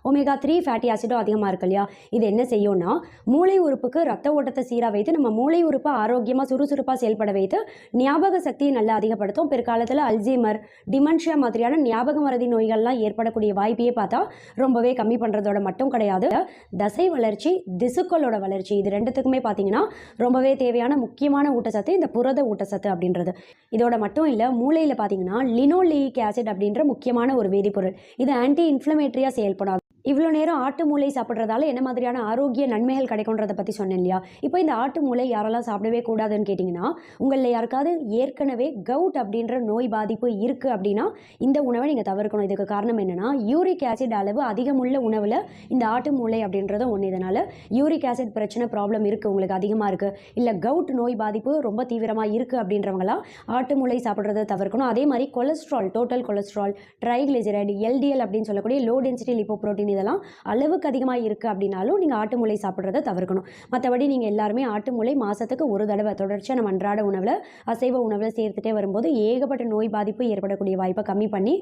Omega 3 fatty ஆசிடும் அதிகமாக இருக்கு இல்லையா. இது என்ன செய்யும்னா மூளை உறுப்புக்கு ரத்த ஓட்டத்தை சீராக வைத்து நம்ம மூளை உறுப்பை ஆரோக்கியமாக சுறுசுறுப்பாக செயல்பட வைத்து ஞாபக சக்தியை நல்லா அதிகப்படுத்தும். பிற்காலத்தில் அல்சைமர், டிமென்ஷியா மாதிரியான ஞாபக மறதி நோய்கள்லாம் ஏற்படக்கூடிய வாய்ப்பையே பார்த்தா ரொம்பவே கம்மி பண்ணுறதோட மட்டும் கிடையாது, தசை வளர்ச்சி, திசுக்களோட வளர்ச்சி, இது ரெண்டுத்துக்குமே பார்த்தீங்கன்னா ரொம்பவே தேவையான முக்கியமான ஊட்டச்சத்து இந்த புரத ஊட்டச்சத்து அப்படின்றது. இதோட மட்டும் இல்லை, மூளையில் பார்த்தீங்கன்னா லினோலெயிக் ஆசிட் அப்படின்ற முக்கியமான ஒரு வேதிப்பொருள், இது ஆன்டி இன்ஃப்ளமேட்டரியாக செயல்படும். இவ்வளோ நேரம் ஆட்டு மூளை சாப்பிட்றதால என்ன மாதிரியான ஆரோக்கிய நன்மைகள் கிடைக்கும்ன்றதை பற்றி சொன்னேன் இல்லையா. இப்போ இந்த ஆட்டு மூளை யாரெல்லாம் சாப்பிடவே கூடாதுன்னு கேட்டிங்கன்னா, உங்களில் யாருக்காவது ஏற்கனவே கவுட் அப்படின்ற நோய் பாதிப்பு இருக்குது அப்படின்னா இந்த உணவை நீங்கள் தவிர்க்கணும். இதுக்கு காரணம் என்னென்னா, யூரிக் ஆசிட் அளவு அதிகமுள்ள உணவில் இந்த ஆட்டு மூளை அப்படின்றத ஒன்று. இதனால் யூரிக் ஆசிட் பிரச்சனை ப்ராப்ளம் இருக்குது, உங்களுக்கு அதிகமாக இருக்குது, இல்லை கவுட் நோய் பாதிப்பு ரொம்ப தீவிரமாக இருக்குது அப்படின்றவங்களாம் ஆட்டு மூளை சாப்பிட்றத தவிர்க்கணும். அதே மாதிரி cholesterol, total cholesterol, triglyceride, LDL அப்படின்னு சொல்லக்கூடிய லோ டென்சிட்டி லிப்போப்ரோட்டீன் இதெல்லாம் அளவுக்கு அதிகமாக இருக்குது அப்படின்னாலும் நீங்கள் ஆட்டு மூளை சாப்பிட்றத தவிர்க்கணும். மற்றபடி நீங்கள் எல்லாருமே ஆட்டு மூளை மாதத்துக்கு ஒரு தடவை தொடர்ச்சியாக நம்ம அன்றாட உணவில், அசைவ உணவில் சேர்த்துட்டே வரும்போது ஏகப்பட்ட நோய் பாதிப்பு ஏற்படக்கூடிய வாய்ப்பை கம்மி பண்ணி